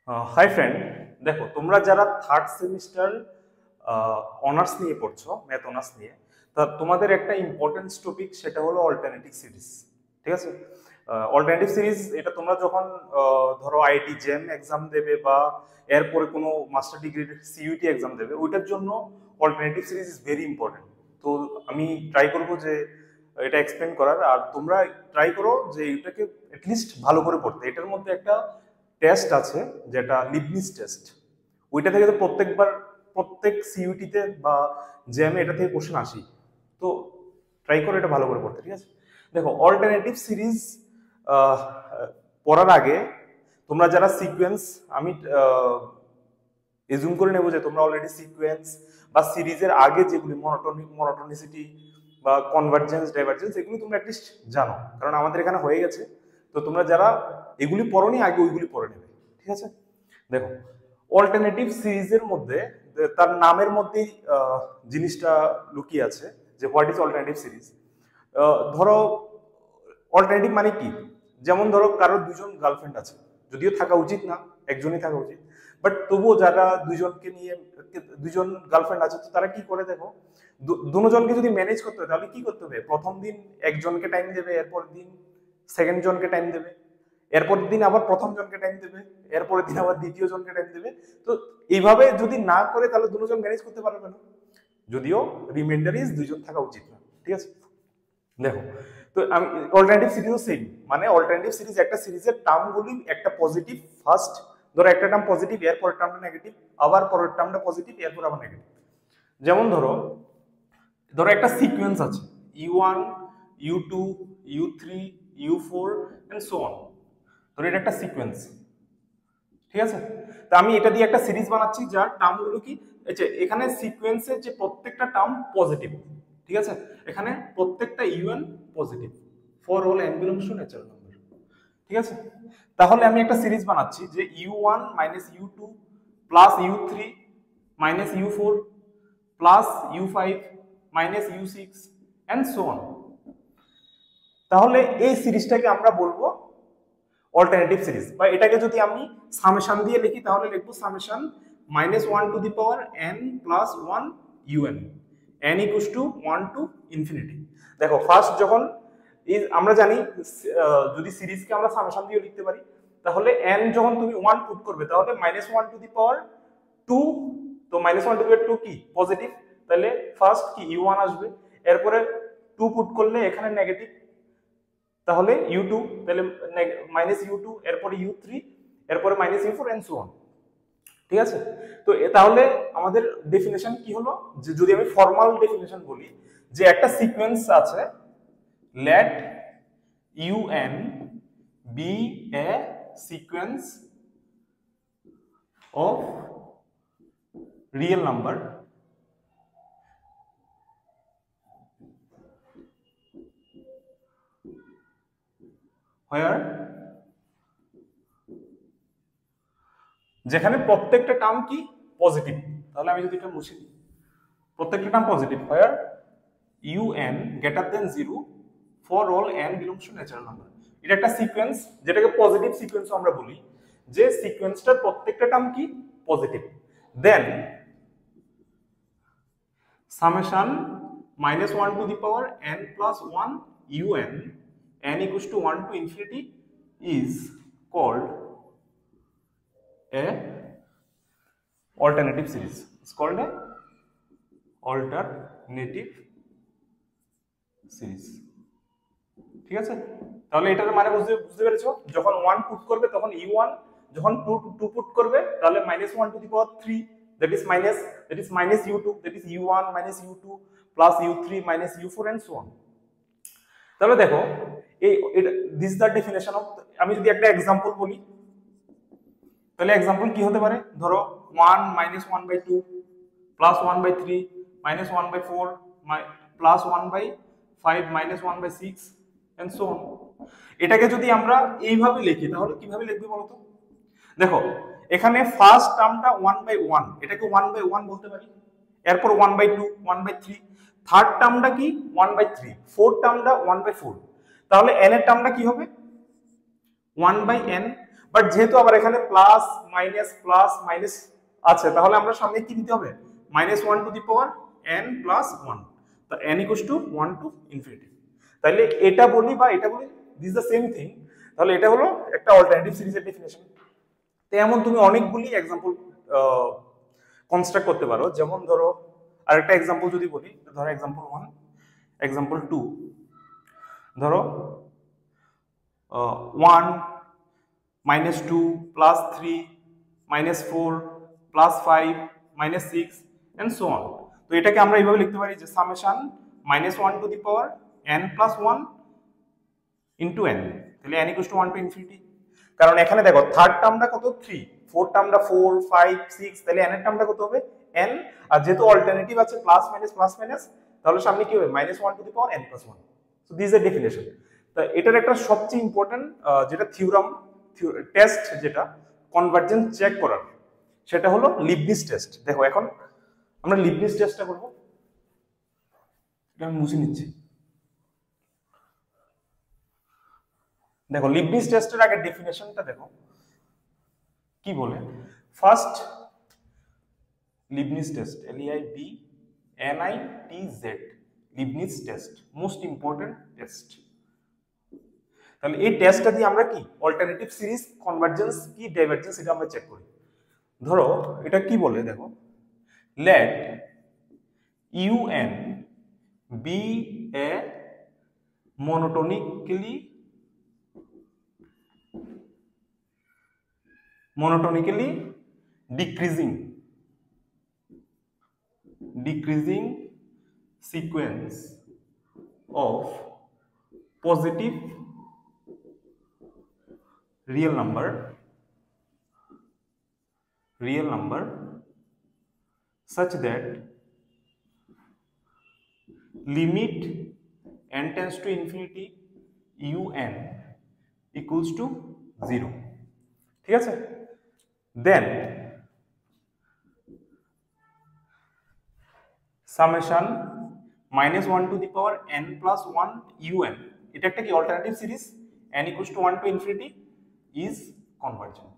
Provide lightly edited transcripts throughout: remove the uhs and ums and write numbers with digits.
Hi friend, দেখো তোমরা যারা থার্ড সেমিস্টার অনার্স নিয়ে পড়ছো, ম্যাথ অনার্স নিয়ে, তা তোমাদের একটা ইম্পর্টেন্ট টপিক সেটা হলো অল্টারনেটিভ সিরিজ। ঠিক আছে? অল্টারনেটিভ সিরিজ এটা তোমরা যখন ধরো আইআইটি জেম এক্সাম দেবে বা এরপরে কোনো মাস্টার ডিগ্রির সিইউটি এক্সাম দেবে, ওইটার জন্য alternative series is very important. তো আমি ট্রাই করবো যে এটা এক্সপ্লেন করার, আর তোমরা ট্রাই করো যে এটাকে অ্যাটলিস্ট ভালো করে পড়তে। এটার মধ্যে একটা টেস্ট আছে যেটা লিবনিজ টেস্ট, ওইটা থেকে তো প্রত্যেক সিইউটিতে বা জেএমএ এটা থেকে কোশ্চেন আসি। তো ট্রাই করো এটা ভালো করে পড়তে। ঠিক আছে? দেখো, অল্টারনেটিভ সিরিজ পড়ার আগে তোমরা যারা সিকোয়েন্স, আমি এজুম করে নেবো যে তোমরা অলরেডি সিকোয়েন্স বা সিরিজের আগে যেগুলি মনোটোনিসিটি বা কনভার্জেন্স, ডাইভার্জেন্স, এগুলি তোমরা অ্যাটলিস্ট জানো, কারণ আমাদের এখানে হয়ে গেছে। তো তোমরা যারা এগুলি পড়োনি আগে ওইগুলি পড়ে নেবে। ঠিক আছে? দেখো, অল্টারনেটিভ সিরিজের মধ্যে তার নামের মধ্যেই জিনিসটা লুকিয়ে আছে যে হোয়াট ইজ অল্টারনেটিভ সিরিজ। ধরো, অল্টারনেটিভ মানে কি? যেমন ধরো কারোর দুজন গার্লফ্রেন্ড আছে, যদিও থাকা উচিত না, একজনই থাকা উচিত, বাট তবুও যারা দুজন গার্লফ্রেন্ড আছে, তো তারা কি করে দেখো, দুজনকে যদি ম্যানেজ করতে হয় তাহলে কি করতে হবে? প্রথম দিন একজনকে টাইম দেবে, এরপর দিন সেকেন্ড জনকে টাইম দেবে, এরপর দিন আবার প্রথম জনকে টাইম দেবে, এরপরের দিন আবার দ্বিতীয় জনকে টাইম দেবে। তো এইভাবে যদি না করে তাহলে দুজন ম্যানেজ করতে পারবে না, যদিও রিমাইন্ডার ইজ দুইজন থাকা উচিত না। ঠিক আছে? দেখো, তো আমি অল্টারনেটিভ সিরিজও সেম, মানে অল্টারনেটিভ সিরিজ একটা সিরিজের টার্মগুলি একটা পজিটিভ, ফার্স্ট ধরো একটা টার্ম পজিটিভ, এর পরের টার্মটা নেগেটিভ, আবার পরের টার্মটা পজিটিভ, এরপর আবার নেগেটিভ। যেমন ধরো ধরো একটা সিকোয়েন্স আছে U1, U2, U3, U4 and so on. ধরো এটা একটা সিকোয়েন্স। ঠিক আছে? তা আমি এটা দিয়ে একটা সিরিজ বানাচ্ছি যার টার্মগুলো কি, এখানে সিকোয়েন্সের যে প্রত্যেকটা টার্ম পজিটিভ। ঠিক আছে? এখানে প্রত্যেকটা UN positive for all n belongs to natural number. ঠিক আছে? তাহলে আমি একটা সিরিজ বানাচ্ছি যে U1 minus U2 plus U3 minus U4 plus U5 minus U6 and so on. তাহলে এই সিরিজটাকে আমরা বলবো অল্টারনেটিভ সিরিজ, বা এটাকে যদি আমি সামেশন দিয়ে লিখি তাহলে লিখবো summation -1 to the power n plus 1 UN, n equals to 1 to infinity. দেখো, ফার্স্ট যখন আমরা জানি যদি সিরিজকে আমরা সামেশন দিয়ে লিখতে পারি, তাহলে n যখন তুমি 1 পুট করবে তাহলে -1 টু দি পাওয়ার 2, তো -1 টু দি পাওয়ার 2 কি পজিটিভ, তাহলে ফার্স্ট কি U1 আসবে, এরপরে 2 পুট করলে এখানে নেগেটিভ, তাহলে U2, তাহলে মাইনাস U2, এরপরে U3, এরপরে minus U4 and so on. ঠিক আছে? তো তাহলে আমাদের ডেফিনেশন কি হলো, যে যদি আমি ফর্মাল ডেফিনেশন বলি, যে একটা সিকোয়েন্স আছে, late UN be a sequence of real number where, যেখানে প্রত্যেকটা টার্ম কি পজিটিভ। তাহলে আমি যদি এটা মুছে দিই, প্রত্যেকটা term positive, where UN greater than 0 for all n belongs to natural number। এটা একটা সিকোয়েন্স, যেটাকে পজিটিভ সিকোয়েন্স আমরা বলি, যে সিকোয়েন্সটার প্রত্যেকটা টার্ম কি positive. Then summation -1 to the power n plus 1 UN, n equals to 1 to infinity, is called a alternative series. It's called a alternative series। ঠিক আছে? তাহলে এটার মানে বুঝতে পেরেছো? যখন 1 পুট করবে তখন U1, যখন 2 পুট করবে তাহলে -1 to the power 3, that is minus U2, that is U1 minus U2 plus U3 minus U4 and so on। তাহলে দেখো, এই দিস দ্য ডেফিনেশন অফ। আমি যদি একটা एग्जांपल বলি, তাহলে एग्जांपल কি হতে পারে? ধরো 1 -1/2 plus 1/3 minus 1/4 plus 1/5 minus 1/6 and so on। এটাকে যদি আমরা এইভাবে লিখি তাহলে কিভাবে লিখবে বলো তো? দেখো, এখানে ফার্স্ট টার্মটা 1/1, এটাকে 1/1 বলতে পারি, এরপর 1/2, 1/3, থার্ড টার্মটা কি 1/3, ফোর্থ টার্মটা 1/4। তাহলে n এর টার্মটা কি হবে 1/n, বাট যেহেতু আবার এখানে প্লাস মাইনাস আছে, তাহলে আমরা সামনে কি দিতে হবে, -1 to the power n plus 1, তো n equals to 1 to infinity. তাহলে এটা বলি বা এটা বলি, দিস দ্য সেম থিং। তাহলে এটা হলো একটা অল্টারনেটিভ সিরিজের ডেফিনেশন। তো এমন তুমি অনেকগুলি এক্সাম্পল কনস্ট্রাক্ট করতে পারো। যেমন ধরো আরেকটা এক্সাম্পল যদি বলি, ধরো এক্সাম্পল 1, এক্সাম্পল 2, ধরো 1 -2 +3 -4 +5 -6 and so on। তো এটাকে আমরা এইভাবে লিখতে পারি যে summation -1 to the power n plus 1 into n, তাহলে n equals to 1 to infinity. কারণ এখানে দেখো থার্ড টার্মটা কত 3, ফোর্থ টার্মটা 4 5 6, তাহলে n এর টার্মটা কত হবে n, আর যেহেতু অল্টারনেটিভ আছে প্লাস মাইনাস, তাহলে সামনে কি হবে -1 to the power n plus 1। So this is definition. তো এটার একটা সবচেয়ে ইম্পর্টেন্ট যেটা থিওরাম টেস্ট, যেটা কনভার্জেন্স চেক করার, সেটা হলো লিবনিজ টেস্ট। দেখো এখন আমরা লিবনিজ টেস্টটা করব, এটা আমি মুছে নিচ্ছি। দেখো লিবনিজ টেস্টের আগে ডেফিনেশনটা দেখো কি বলে। First Leibniz test, LEIBNITZ, Leibniz test most important test. তাহলে এই টেস্টটা দিয়ে আমরা কি অল্টারনেটিভ সিরিজ কনভার্জেন্স কি ডাইভারজেন্স এটা আমরা চেক করি। ধরো এটা কি বলে দেখো, let UN be a monotonically decreasing sequence of positive real number such that limit n tends to infinity UN equals to 0। ঠিক আছে, then summation -1 to the power n plus 1 UN, এটা একটা কি alternative series, n equals to 1 to infinity is convergent।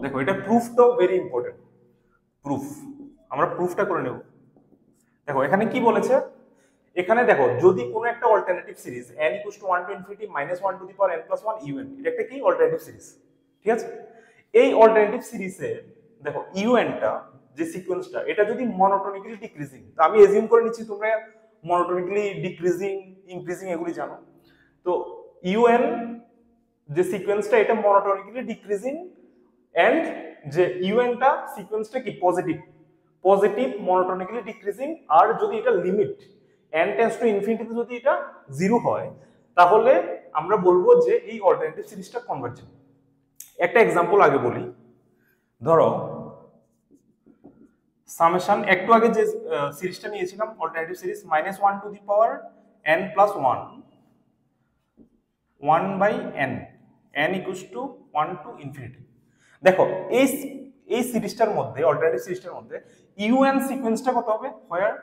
দেখো এটা প্রুফটাও very important. Proof আমরা প্রুফটা করে নেব। দেখো এখানে কি বলেছে, এখানে দেখো যদি কোনো একটা alternative series n equals to 1 to infinity -1 to the power n plus 1 UN, এটা একটা কি অল্টারনেটিভ সিরিজ। ঠিক আছে, এই অল্টারনেটিভ সিরিজে দেখো UN টা যে সিকোয়েন্সটা, এটা যদি মনোটোনিক্যালি ডিক্রিজিং, তো আমি এজিউম করে নিচ্ছি তোমরা মনোটোনিক্যালি ডিক্রিজিং ইনক্রিজিং এগুলি জানো। তো UN যে সিকোয়েন্সটা এটা মনোটোনিক্যালি ডিক্রিজিং, এন্ড যে UN টা সিকোয়েন্সটা কি পজিটিভ মনোটোনিক্যালি ডিক্রিজিং, আর যদি এটা লিমিট n টেন্ডস টু ইনফিনিটিতে যদি এটা 0 হয়, তাহলে আমরা বলবো যে এই অল্টারনেটিভ সিরিজটা কনভার্জেন্ট। একটা एग्जांपल আগে বলি, ধরো সামেশন একটু আগে যে সিরিজটা নিয়েছিলাম alternative series -1 to the power n plus 1 by n, n equals to 1 to infinity. দেখো এই সিরিজটার মধ্যে অল্টারনেটিভ সিরিজটার মধ্যে UN সিকোয়েন্সটা কত হবে, হোয়ার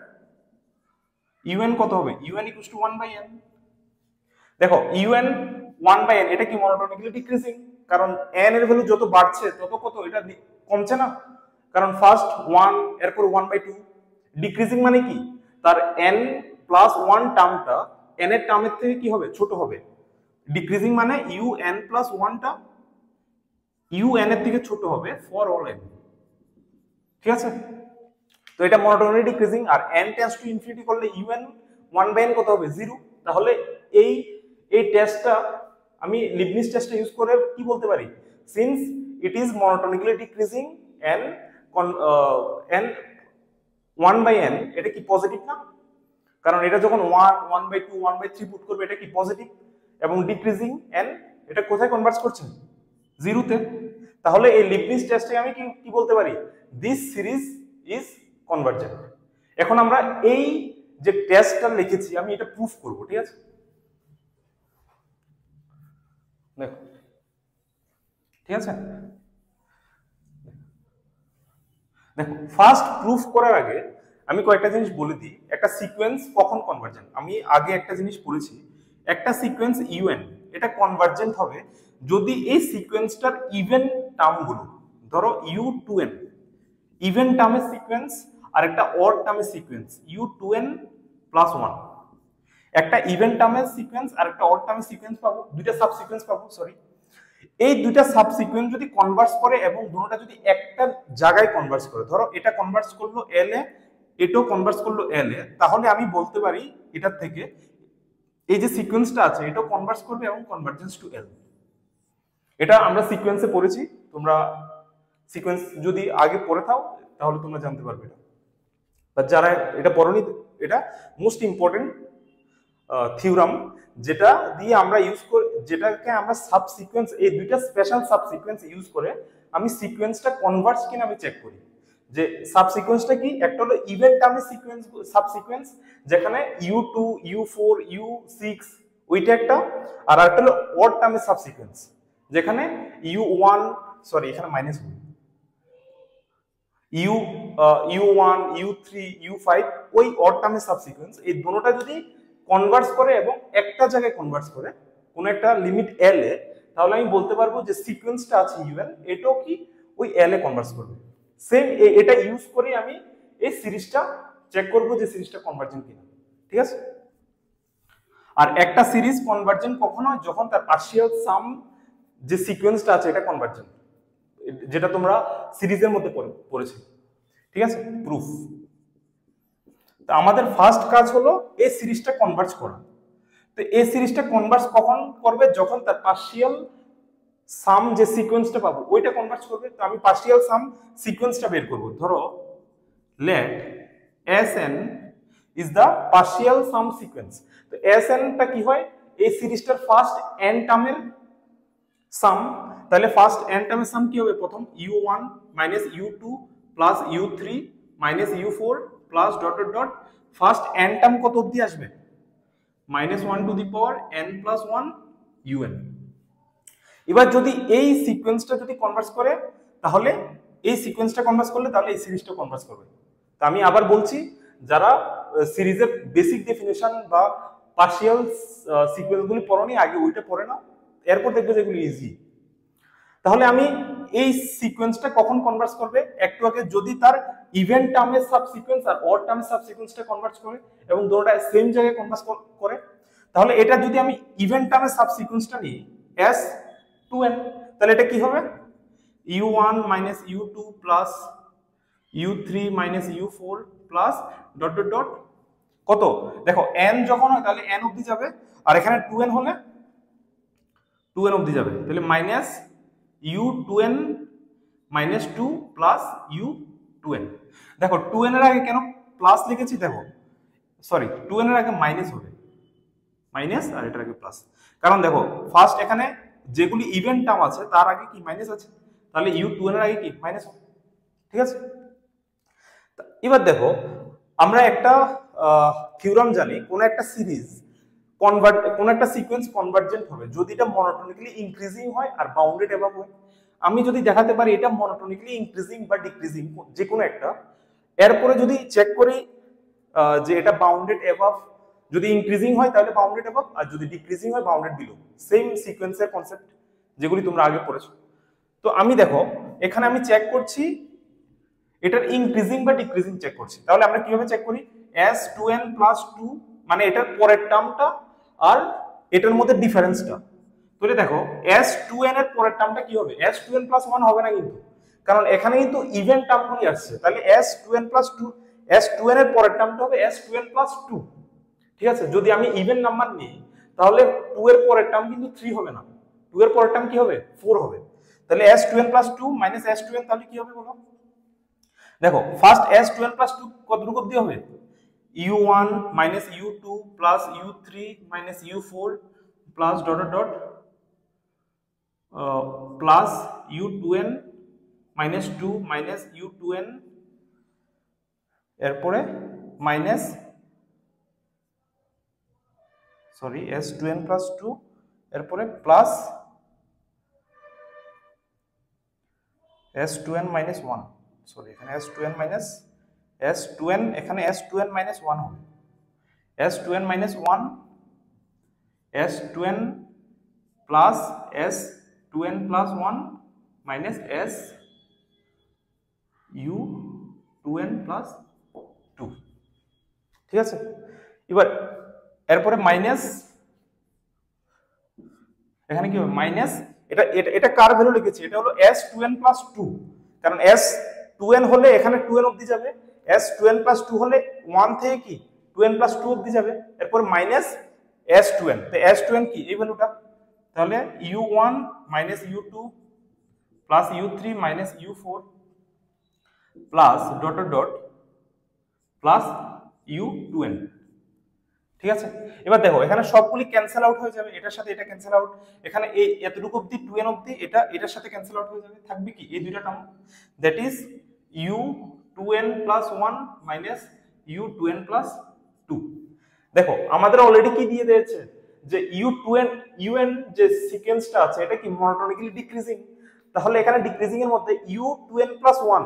UN কত হবে, UN equals to 1 by n। দেখো UN 1 বাই n এটা কি মনোটোনিক্যালি ডিক্রিজিং, কারণ n এর ভ্যালু যত বাড়ছে তত কত এটা কমছে না, কারণ ফার্স্ট 1 এরপর 1/2। ডিক্রিজিং মানে কি, তার n প্লাস 1 টার্মটা n এর টার্মের থেকে কি হবে, ছোট হবে। ডিক্রিজিং মানে UN প্লাস 1 টা UN এর থেকে ছোট হবে ফর অল n। ঠিক আছে, তো এটা মনোটোনিক্যালি ডিক্রিজিং, আর n টেন্ডস টু ইনফিনিটি করলে UN 1/n কত হবে 0। তাহলে এই টেস্টটা আমি লিবনিজ টেস্টটা ইউজ করে কি বলতে পারি, since it is monotonically decreasing n 1/n, এটা কি পজিটিভ না, কারণ এটা যখন 1/2 1/3 পুট করবে এটা কি পজিটিভ, এবং ডিক্রিজিং n এটা কোথায় কনভার্জ করছে, 0 তে। তাহলে এই লিবনিজ টেস্টে আমি কি বলতে পারি, দিস সিরিজ ইজ কনভার্জেন্ট। এখন আমরা এই যে টেস্টটা লিখেছি আমি এটা প্রুফ করব। ঠিক আছে, দেখো ঠিক আছে, দেখো ফার্স্ট প্রুফ করার আগে আমি কয়েকটা জিনিস বলে দিই। একটা সিকোয়েন্স কখন কনভার্জেন্ট, আমি আগে একটা জিনিস পড়েছি, একটা সিকোয়েন্স UN এটা কনভার্জেন্ট হবে যদি এই সিকোয়েন্সটার ইভেন টার্মগুলো, ধরো u2n ইভেন টার্মের সিকোয়েন্স আর একটা অড টার্মের সিকোয়েন্স u2n প্লাস 1, একটা ইভেন টার্মের সিকোয়েন্স আর একটা অড টার্মের সিকোয়েন্স পাবো, দুইটা সাব সিকোয়েন্স পাবো, সরি। এই দুইটা সাব সিকোয়েন্স যদি কনভার্স করে এবং দুটোটা যদি একটা জায়গায় কনভার্স করে, ধরো এটা কনভার্স করলো এল এ, এটাও কনভার্স করলো এল এ, তাহলে আমি বলতে পারি এটার থেকে এই যে সিকোয়েন্সটা আছে এটাও কনভার্স করবে এবং কনভার্জেন্স টু এল। এটা আমরা সিকোয়েন্সে পড়েছি, তোমরা সিকোয়েন্স যদি আগে পড়ে থাও তাহলে তোমরা জানতে পারবে এটা। বা যারা এটা পড়নি, এটা মোস্ট ইম্পর্টেন্ট থিওরাম, যেটা দিয়ে আমরা ইউজ করি, যেটাকে আমরা সাব সিকোয়েন্স, এই দুইটা স্পেশাল সাব সিকোয়েন্স ইউজ করে আমি সিকোয়েন্সটা কনভার্স কিনা আমি চেক করি। যে সাব সিকোয়েন্সটা কি, একটা হলো ইভেন টার্মের সিকোয়েন্স, সাব সিকোয়েন্স যেখানে u2 u4 u6 ওইটা একটা, আর একটা হলো অড টার্মের সাব সিকোয়েন্স যেখানে u1, সরি এখানে মাইনাস u1 u3 u5 ওই অড টার্মের সাব সিকোয়েন্স, এই দুটোটা যদি কনভার্স করে এবং একটা জায়গায় কনভার্স করে কোন একটা লিমিট এল এ, তাহলে আমি বলতে পারবো যে সিকোয়েন্সটা আছে ইউএন এটাও কি ওই এল এ কনভার্স করবে। সেম এটা ইউজ করে আমি এই সিরিজটা চেক করব যে সিরিজটা কনভার্জেন্ট কিনা, ঠিক আছে। আর একটা সিরিজ কনভার্জেন্ট কখন হয়, যখন তার পার্শিয়াল সাম যে সিকোয়েন্সটা আছে এটা কনভার্জেন্ট, যেটা তোমরা সিরিজের মধ্যে পড়েছো, ঠিক আছে। প্রুফ, তো আমাদের ফার্স্ট কাজ হলো এই সিরিজটা কনভার্জ করা। তো এই সিরিজটা কনভার্জ কখন করবে, যখন তার পার্শিয়াল সাম যে সিকোয়েন্সটা পাবো ওইটা কনভার্জ করবে। তো আমি পার্শিয়াল সাম সিকোয়েন্সটা বের করব, ধরো let Sn is the partial sum sequence। তো Sn টা কি হয়, এই সিরিজটার ফার্স্ট n টার্মের সাম, তাহলে ফার্স্ট n টার্মের সাম কি হবে, প্রথম u1 minus u2 plus u3 minus u4 plus dot dot dot, first n term কত অবধি আসবে, -1 to the power n plus 1 un। এবার যদি এই সিকোয়েন্সটা যদি কনভার্স করে, তাহলে এই সিকোয়েন্সটা কনভার্স করলে তাহলে এই সিরিজটা কনভার্স করবে। তো আমি আবার বলছি, যারা সিরিজের বেসিক ডেফিনেশন বা পার্শিয়াল সিকোয়েন্সগুলি পড়োনি আগে ওইটা পড়ে নাও, এরপর দেখবে যেগুলো ইজি। তাহলে আমি এই সিকোয়েন্সটা কখন কনভার্স করবে, একটু আগে যদি তার ইভেন টার্মের সাব সিকোয়েন্স আর অড টার্মের সাব সিকোয়েন্সটা কনভার্স করে এবং দুটোটা সেম জায়গায় কনভার্স করে, তাহলে এটা যদি আমি ইভেন টার্মের সাব সিকোয়েন্সটা নিই s2n, তাহলে এটা কি হবে u1 minus u2 plus u3 minus u4 plus dot dot dot, কত দেখো n যখন হয় তাহলে n অবধি যাবে, আর এখানে 2n হলে 2n অবধি যাবে, তাহলে minus u2n minus 2 plus u2n। দেখো 2n এর আগে কেন প্লাস লিখেছি, দেখো সরি 2n এর আগে মাইনাস হবে, মাইনাস আর এটার আগে প্লাস, কারণ দেখো ফার্স্ট এখানে যেগুলি ইভেন টার্ম আছে তার আগে কি মাইনাস আছে, তাহলে u2n এর আগে কি মাইনাস হবে, ঠিক আছে। এবার দেখো আমরা একটা থিওরাম জানি, কোন একটা সিরিজ কোন একটা সিকোয়েন্স কনভার্জেন্ট হবে যদি এটা মনোটোনিক্যালি ইনক্রিজিং হয় আর বাউন্ডেড অ্যাবাভ হয়। আমি যদি দেখাতে পারি এটা মনোটোনিক্যালি ইনক্রিজিং বা ডিক্রিজিং যে কোনো একটা, এরপরে যদি চেক করি যে এটা বাউন্ডেড অ্যাবাভ, যদি ইনক্রিজিং হয় তাহলে বাউন্ডেড অ্যাবাভ, আর যদি ডিক্রিজিং হয় বাউন্ডেড বিলো, সেম সিকোয়েন্সের কনসেপ্ট যেগুলি তোমরা আগে পড়েছো। তো আমি দেখো এখানে আমি চেক করছি এটার ইনক্রিজিং বা ডিক্রিজিং চেক করছি, তাহলে আমরা কিভাবে চেক করি, s2n প্লাস 2 মানে এটার পরের টার্মটা আর এটার মধ্যে ডিফারেন্সটা, তাহলে দেখো s2n এর পরের টার্মটা কি হবে, s2n প্লাস 1 হবে না কিন্তু, কারণ এখানে কিন্তু ইভেন টার্মগুলি আসছে, তাহলে s2n প্লাস 2, s2n এর পরের টার্মটা হবে s2n প্লাস 2, ঠিক আছে। যদি আমি ইভেন নাম্বার নিই তাহলে 2 এর পরের টার্ম কিন্তু 3 হবে না, 2 এর পরের টার্ম কি হবে 4 হবে, তাহলে s2n প্লাস 2 মাইনাস s2n তাহলে কি হবে বলো, দেখো ফার্স্ট s2n প্লাস 2 কতটুকু অবধি হবে, u1 minus u2 plus u3 minus u4 plus dot dot plus u2n minus 2 minus u2n, এরপরে মাইনাস সরি s2n প্লাস 2, এরপরে প্লাস s2n মাইনাস 1, সরি এখানে s2n মাইনাস s2n, এখানে s2n মাইনাস 1 হবে, s2n minus 1 s2n plus s two N plus one minus s u two N plus two. ঠিক আছে, এবার এরপরে minus, এখানে কি হবে মাইনাস, এটা এটা এটা কার ভ্যালু লিখেছি, এটা হলো s two N plus two, কারণ এস টু এন হলে এখানে টু এন অব্দি যাবে, s two N plus two হলে ওয়ান থেকে কি টু এন প্লাস টু অব্দি যাবে, এরপর মাইনাস এস টু এন, তো এস টু এন কি এই ভ্যালুটা, তাহলে u one minus you two plus you three minus you four plus dot dot plus you two n. ঠিক আছে, এবার দেখো এখানে সবগুলি ক্যান্সেল আউট হয়ে যাবে, এটার সাথে এটা ক্যান্সেল আউট, এখানে এই এতটুকু অবধি টু এন অবধি এটা এটার সাথে ক্যান্সেল আউট হয়ে যাবে, থাকবে কি এই দুইটা term, that is u two N plus one minus you two N plus two. দেখো আমাদের অলরেডি কি দিয়ে দিয়েছে যে u two n u n যে সিকোয়েন্সটা আছে এটা কি মনোটোনিক্যালি ডিক্রিজিং, তাহলে এখানে ডিক্রিজিং এর মধ্যে u two N plus one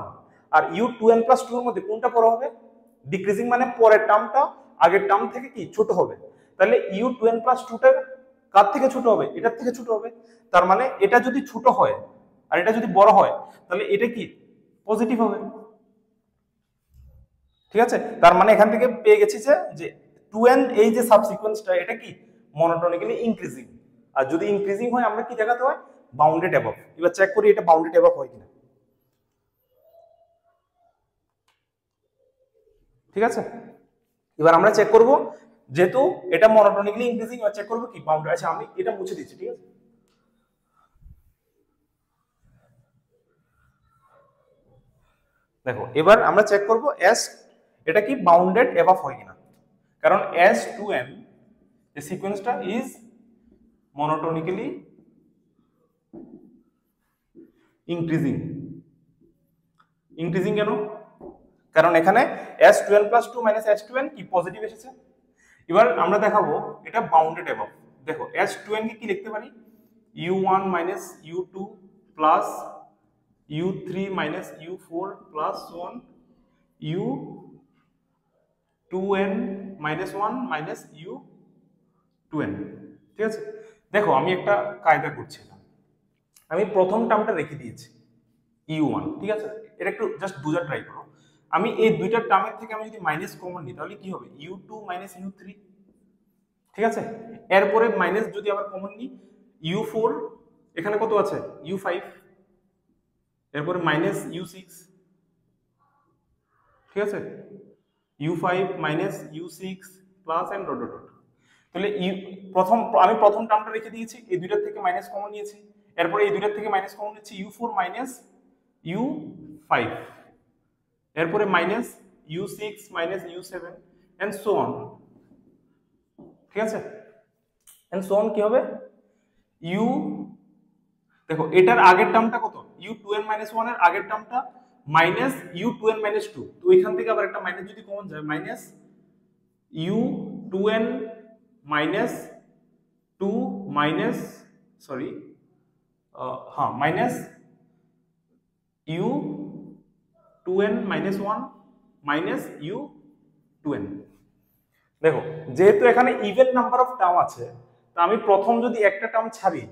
আর u two N plus two এর মধ্যে কোনটা বড় হবে, ডিক্রিজিং মানে পরের টার্মটা আগের টার্ম থেকে কি ছোট হবে, তাহলে ইউ টু এন প্লাস টুটা কার থেকে ছোট হবে, এটার থেকে ছোট হবে, তার মানে এটা যদি ছোট হয় আর এটা যদি বড় হয় তাহলে এটা কি পজিটিভ হবে। ঠিক আছে, তার মানে এখান থেকে পেয়ে গেছি যে টু এন এই যে সাবসিকোয়েন্সটা এটা কি মনোটোনিক্যালি ইনক্রিজিং, আর যদি ইনক্রিজিং হয় আমরা কি দেখাতে হয় বাউন্ডেড অ্যাবভ। এবার চেক করি এটা বাউন্ডেড অ্যাবভ হয় কিনা। ঠিক আছে, এবার আমরা চেক করব যেহেতু এটা মনোটোনিক্যালি ইনক্রিজিং, এবার চেক করব কি বাউন্ডেড, আচ্ছা আমি এটা মুছে দিচ্ছি। ঠিক আছে, দেখো এবার আমরা চেক করব এস এটা কি বাউন্ডেড অ্যাবভ হয় কিনা, কারণ এস টু এন এই সিকোয়েন্সটা ইজ মনোটোনিক্যালি ইনক্রিজিং। ইনক্রিজিং কেন, কারণ এখানে s two N plus two minus S two N কি পজিটিভ এসেছে। এবার আমরা দেখাবো এটা বাউন্ডেড অ্যাবভ। দেখো এস টু এন কে কি লিখতে পারি, you one minus you two plus you three minus you four plus one u two N minus one minus you two n. ঠিক আছে, দেখো আমি একটা কায়দা করছিলাম, আমি প্রথম টার্মটা রেখে দিয়েছি ইউ ওয়ান। ঠিক আছে, এটা একটু জাস্ট বুঝার ট্রাই করো, আমি এই দুইটা টার্মের থেকে আমি যদি মাইনাস কমন নিই তাহলে কি হবে you two minus u three. ঠিক আছে, এরপরে মাইনাস যদি আবার কমন নিই ইউ ফোর, এখানে কত আছে ইউ ফাইভ, এরপরে মাইনাস ইউ সিক্স। ঠিক আছে, u five minus you six plus and dot dot. তাহলে আমি প্রথম টার্মটা রেখে দিয়েছি, এই দুইটার থেকে মাইনাস কমন নিয়েছি, এরপরে এই দুইটার থেকে মাইনাস কমন নিচ্ছি U four minus you five, এরপরে minus you six minus U seven and so on. ঠিক আছে, এন্ড সো অন কি হবে ইউ, দেখো এটার আগের টার্মটা কত U two N minus one এর আগের টার্মটা minus you two N minus two, তো এখান থেকে আবার একটা মাইনাস যদি কমন যায় minus you two N minus two minus sorry হ্যাঁ minus you two N minus one minus you two N. দেখো যেহেতু এখানে ইভেন নাম্বার অফ টার্ম আছে, তা আমি প্রথম যদি একটা টার্ম ছাড়ি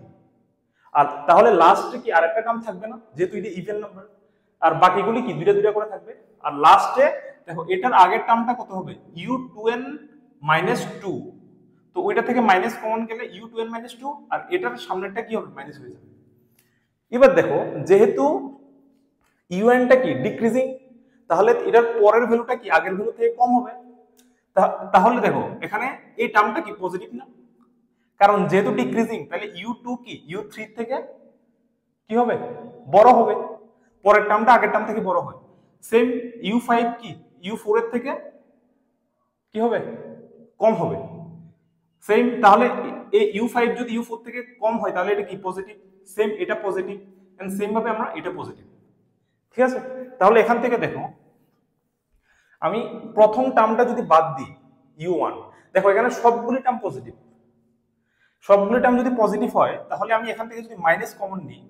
আর তাহলে লাস্টে কি আরেকটা টার্ম থাকবে না, যেহেতু এটা ইভেন নাম্বার, আর বাকিগুলি কি দুইটা দুইটা করে থাকবে, আর লাস্টে দেখো এটার আগের টার্মটা কত হবে you two N minus two, তো ওইটা থেকে মাইনাস কমন গেলে U two N minus two, আর এটার সামনেরটা কি হবে মাইনাস হয়ে যাবে। এবার দেখো যেহেতু ইউএনটা কি ডিক্রিজিং, তাহলে এটার পরের ভ্যালুটা কি আগের ভ্যালু থেকে কম হবে, তাহলে দেখো এখানে এই টার্মটা কি পজিটিভ না, কারণ যেহেতু ডিক্রিজিং তাহলে ইউ টু কি ইউ থ্রি থেকে কি হবে বড় হবে, পরের টার্মটা আগের টার্ম থেকে বড় হয়। সেম ইউ ফাইভ কি ইউ ফোর এর থেকে কি হবে কম হবে। সেম তাহলে এই ইউ ফাইভ যদি ইউ ফোর থেকে কম হয় তাহলে এটা কি পজিটিভ, সেম এটা পজিটিভ, এন্ড সেম ভাবে আমরা এটা পজিটিভ। ঠিক আছে, তাহলে এখান থেকে দেখো আমি প্রথম টার্মটা যদি বাদ দিই ইউ ওয়ান, দেখো এখানে সবগুলি টার্ম পজিটিভ, সবগুলি টার্ম যদি পজিটিভ হয় তাহলে আমি এখান থেকে যদি মাইনাস কমন নিই,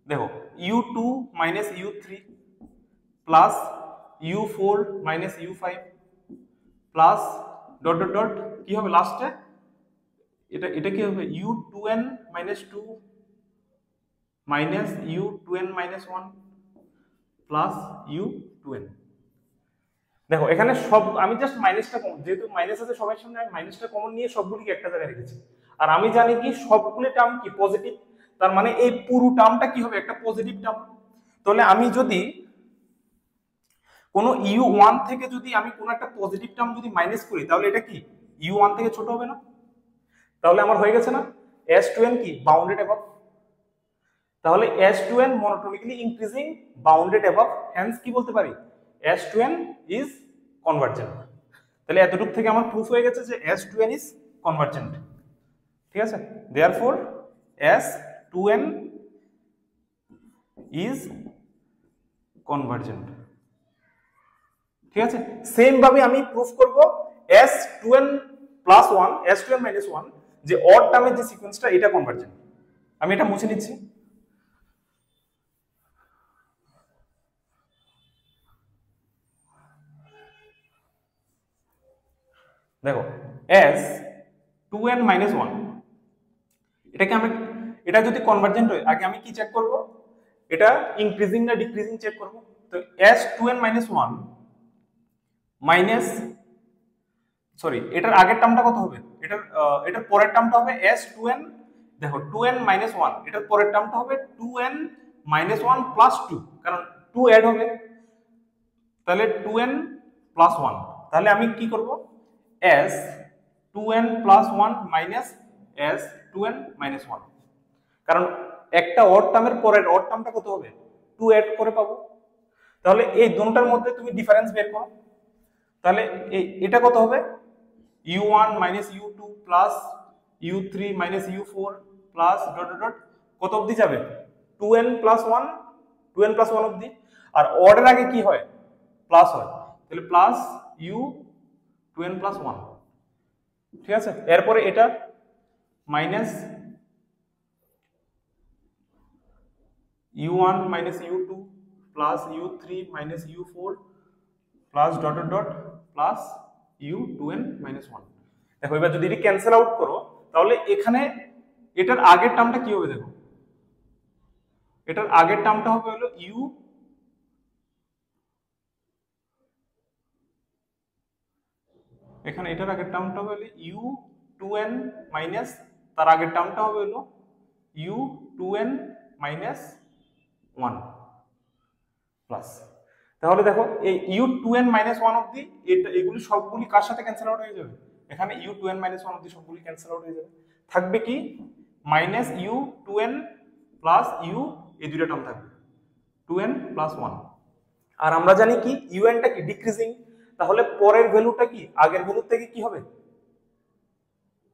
দেখো u two minus u three plus u four minus you five plus dot dot dot কি হবে লাস্টে এটা এটা কি হবে you two N minus two minus you two N minus one plus you two N. দেখো এখানে সব আমি জাস্ট মাইনাসটা কমন, যেহেতু মাইনাস আছে সবার সামনে, আমি মাইনাসটা কমন নিয়ে সবগুলিকে একটা জায়গায় রেখেছি। আর আমি জানি কি সবগুলো টার্ম কি পজিটিভ, তার মানে এই পুরো টার্মটা কি হবে একটা পজিটিভ টার্ম। তাহলে আমি যদি কোনো ইউ ওয়ান থেকে যদি আমি কোনো একটা পজিটিভ টার্ম যদি মাইনাস করি, তাহলে এটা কি ইউ ওয়ান থেকে ছোট হবে না? তাহলে আমার হয়ে গেছে না এস টু এন কি বাউন্ডেড অ্যাবভ। তাহলে S two N monotonically increasing bounded above, hence কি বলতে পারি S two N is convergent. তাহলে এতটুকু থেকে আমার প্রুফ হয়ে গেছে যে S two N is convergent. ঠিক আছে, therefore S two N is convergent. ঠিক আছে, সেম ভাবে আমি প্রুফ করব S two N plus one S two N minus one, যে অড টার্মের যে সিকোয়েন্সটা এটা কনভার্জেন্ট। আমি এটা মুছে নিচ্ছি। দেখো S two N minus one, এটাকে আমি, এটা যদি কনভার্জেন্ট হয় আগে আমি কি চেক করব, এটা ইনক্রিজিং না ডিক্রিজিং চেক করব। তো S two N minus one minus, sorry এটার আগের টার্মটা কত হবে, এটার পরের টার্মটা হবে এস টু এন, দেখো টু এন মাইনাস ওয়ান, এটার পরের টার্মটা হবে two N minus one plus two, কারণ টু অ্যাড হবে, তাহলে টু এন প্লাস ওয়ান। তাহলে আমি কি করব S two N plus one minus S two N minus one, কারণ একটা অড টার্মের পরের অড টার্মটা কত হবে টু অ্যাড করে পাবো। তাহলে এই দুটোটার মধ্যে তুমি ডিফারেন্স বের করো, তাহলে এটা কত হবে U one minus you two plus you three minus you four plus dot dot কত অবধি যাবে two N plus one, two N plus one অবধি। আর অর্ডের আগে কি হয় প্লাস হয়, তাহলে plus you two N plus one. ঠিক আছে, এরপরে এটা minus U one minus you two plus you three minus you four plus dot dot plus you two N minus one. দেখো এবার যদি এটি ক্যান্সেল আউট করো, তাহলে এখানে এটার আগের টার্মটা কি হবে, দেখো এটার আগের টার্মটা হবে হলো ইউ, এখানে এটার আগের টার্মটা হবে হলো ইউ টু এন মাইনাস, তার আগের টার্মটা হবে হলো U two N minus one plus. তাহলে দেখো এই U two N minus one অব্দি এগুলি সবগুলি কার সাথে ক্যান্সেল আউট হয়ে যাবে, এখানে U two N minus one অব্দি সবগুলি ক্যান্সেল আউট হয়ে যাবে, থাকবে কি minus you two N plus U, এই দুইটা টার্ম থাকবে টু এন প্লাস ওয়ান। আর আমরা জানি কি ইউ এনটা কি ডিক্রিজিং, তাহলে পরের ভ্যালুটা কি আগের ভ্যালুর থেকে কি হবে,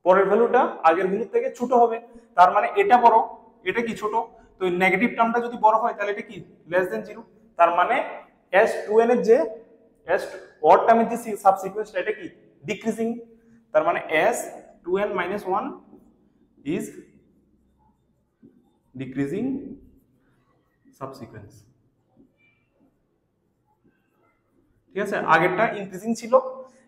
পরের ভ্যালুটা আগের ভ্যালুর থেকে ছোট হবে, তার মানে এটা বড় এটা কি ছোট। তো নেগেটিভ টার্মটা যদি বড় হয় তাহলে এটা কি লেস দেন জিরো, তার মানে এস টু এন এর যে এস অড টার্মের যে সাবসিকুয়েন্সটা এটা কি ডিক্রিজিং, তার মানে S two N minus one is decreasing subsequence. ঠিক আছে, আগেরটা ইনক্রিজিং ছিল,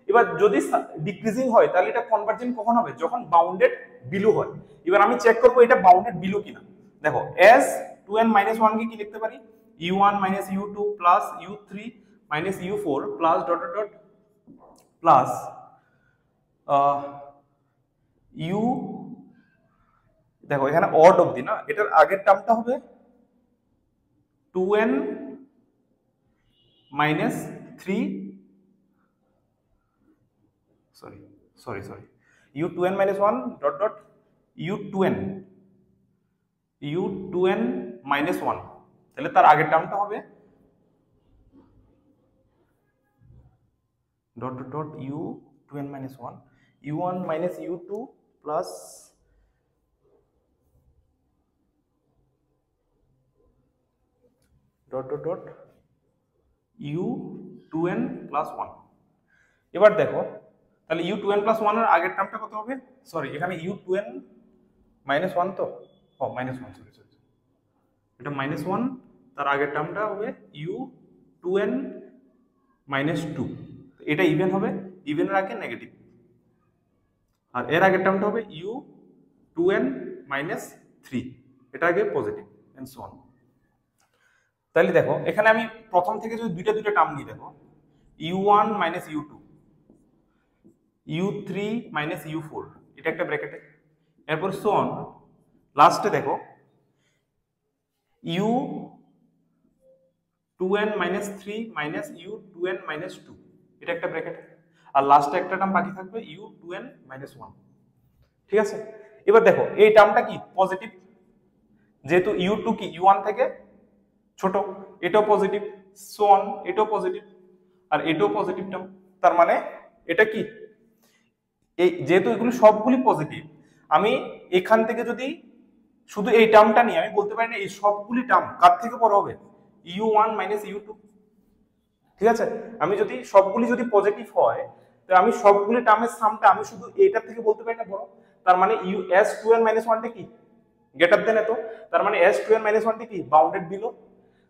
এবার যদি ডিক্রিজিং হয় তাহলে এটা কনভার্জেন্ট কখন হবে, যখন বাউন্ডেড বিলো হয়। এবার আমি চেক করবো এটা বাউন্ডেড বিলো কিনা। দেখো S two N minus one কে কি লিখতে পারি you one minus you two plus you three minus you four plus dot dot plus U, দেখো এখানে অড অবধি না, এটার আগের টার্মটা হবে two N minus three, sorry sorry sorry U two N minus one dot dot U two N minus one, তাহলে তার আগের টার্মটা হবে dot dot dot U two N minus one, you one minus you two plus dot dot dot U two N plus one. এবার দেখো তাহলে U two N plus one এর আগের টার্মটা কত হবে, সরি এখানে U two N minus one, তো ও মাইনাস ওয়ান, সরি সরি এটা মাইনাস ওয়ান, তার আগের টার্মটা হবে you two N minus two, এটা ইভেন হবে, ইভেনের আগে নেগেটিভ, আর এর আগের টার্মটা হবে ইউ 2n মাইনাস 3, এটা আগে পজিটিভ এন্ড সো অন। তাহলে দেখো এখানে আমি প্রথম থেকে যদি দুইটা দুইটা টার্ম নিই, দেখো u1 minus u2, u3 minus u4, এটা একটা ব্র্যাকেটে, এরপর সো অন লাস্টে দেখো u2n minus 3 minus u2n minus 2, এটা একটা ব্র্যাকেটে, আর লাস্টে একটা টার্ম বাকি থাকবে u2n মাইনাস 1। ঠিক আছে, এবার দেখো এই টার্মটা কি পজিটিভ, যেহেতু u2 কি u1 থেকে ছোট, এটাও পজিটিভ, সো অন এটাও পজিটিভ, আর এটাও পজিটিভ টার্ম। তার মানে এটা কি, এই যেহেতু এগুলো সবগুলি পজিটিভ, আমি এখান থেকে যদি শুধু এই টার্মটা নিয়ে আমি বলতে পারি না এই সবগুলি টার্ম কার থেকে বড় হবে, u1 মাইনাস u2। ঠিক আছে, আমি যদি সবগুলি যদি পজিটিভ হয়, তো আমি সবগুলি টার্মের সামটা আমি শুধু এইটার থেকে বলতে পারি না বড়। তার মানে s2n মাইনাস 1টা কি গ্রেটার দেন এত, তার মানে s2n মাইনাস 1টা কি বাউন্ডেড বিলো।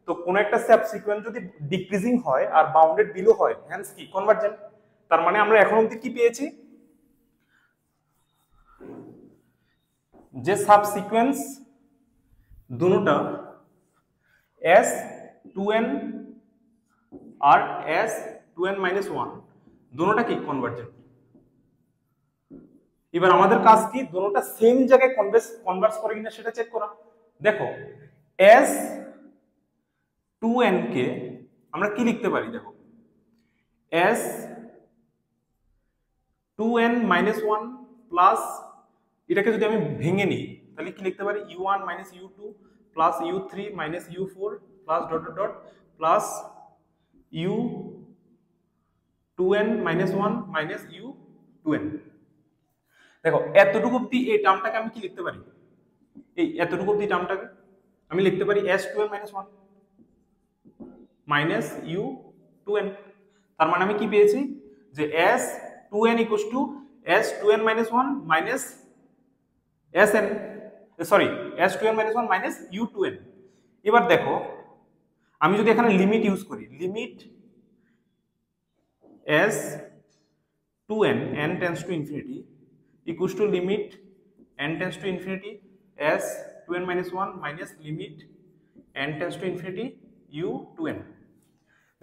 তো কোন একটা স্টেপ সিকোয়েন্স যদি ডিক্রিজিং হয় আর বাউন্ডেড বিলো হয়, হেন্স কি কনভার্জেন্ট। তার মানে আমরা এখন অবধি কি পেয়েছি, যে সাবসিকোয়েন্স দুটোটা s2n আর s2n মাইনাস 1 দুটোটা কি কনভার্জেন্ট। এবার আমাদের কাজ কি, দুটোটা সেম জায়গায় কনভার্জ করে কিনা সেটা চেক করা। দেখো s2n কে আমরা কি লিখতে পারি, দেখো s2n মাইনাস 1 প্লাস, এটাকে যদি আমি ভেঙে নিই তাহলে কি লিখতে পারি, u1 minus u2 plus u3 minus u4 plus dot dot dot plus u2n minus 1 minus u2n। দেখো এতটুকু অবধি এই টার্মটাকে আমি কি লিখতে পারি, এই এতটুকু অবধি টার্মটাকে আমি লিখতে পারি s2n মাইনাস 1 মাইনাস u2n। তার মানে আমি কি পেয়েছি, যে s2n equals to s2n minus 1 minus sn, sorry s2n minus 1 minus u2n। এবার দেখো আমি যদি এখানে লিমিট ইউজ করি, limit s2n n tends to infinity equals to limit n tends to infinity s2n minus 1 minus limit n tends to infinity u2n।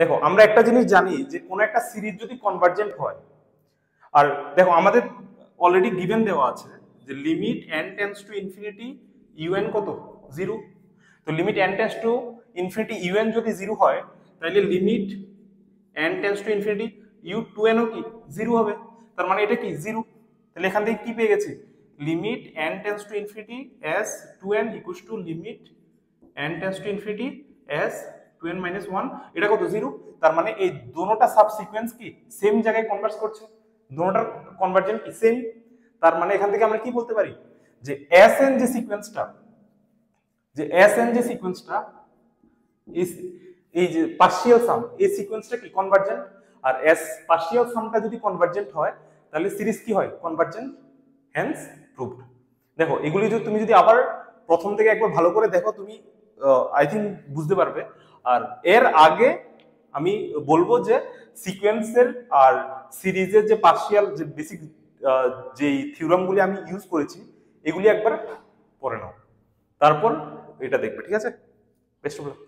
দেখো আমরা একটা জিনিস জানি যে কোন একটা সিরিজ যদি কনভার্জেন্ট হয়, আর দেখো আমাদের অলরেডি গিভেন দেওয়া আছে যে limit n tends to infinity un কত 0। তো limit n tends to infinity un যদি 0 হয়, তাহলে limit n tends to infinity u2n ও কি 0 হবে। তার মানে এটা কি 0। তাহলে এখান থেকে কি পেয়ে গেছি, limit n tends to infinity s2n equals to limit n tends to infinity s2n minus 1, এটা কত 0। তার মানে এই দুটোটা সাবসিকোয়েন্স কি সেম জায়গায় কনভার্জ করছে, দুটোটার কনভার্জেন্ট কি সেম। তার মানে এখান থেকে আমরা কি বলতে পারি, যে sn যে সিকোয়েন্সটা, যে sn যে সিকোয়েন্সটা এই যে পার্শিয়াল সাম, এই সিকোয়েন্সটা কি কনভার্জেন্ট। আর s পার্শিয়াল সামটা যদি কনভার্জেন্ট হয় তাহলে সিরিজ কি হয় কনভার্জেন্ট, হেন্স প্রুভড। দেখো এগুলি যদি তুমি যদি আবার প্রথম থেকে একবার ভালো করে দেখো, তুমি আই থিঙ্ক বুঝতে পারবে। আর এর আগে আমি বলবো যে সিকোয়েন্সের আর সিরিজের যে পার্শিয়াল যে বেসিক যে থিওরামগুলি আমি ইউজ করেছি এগুলি একবার পড়ে নাও, তারপর এটা দেখবে। ঠিক আছে, বেস্ট অফ লাক।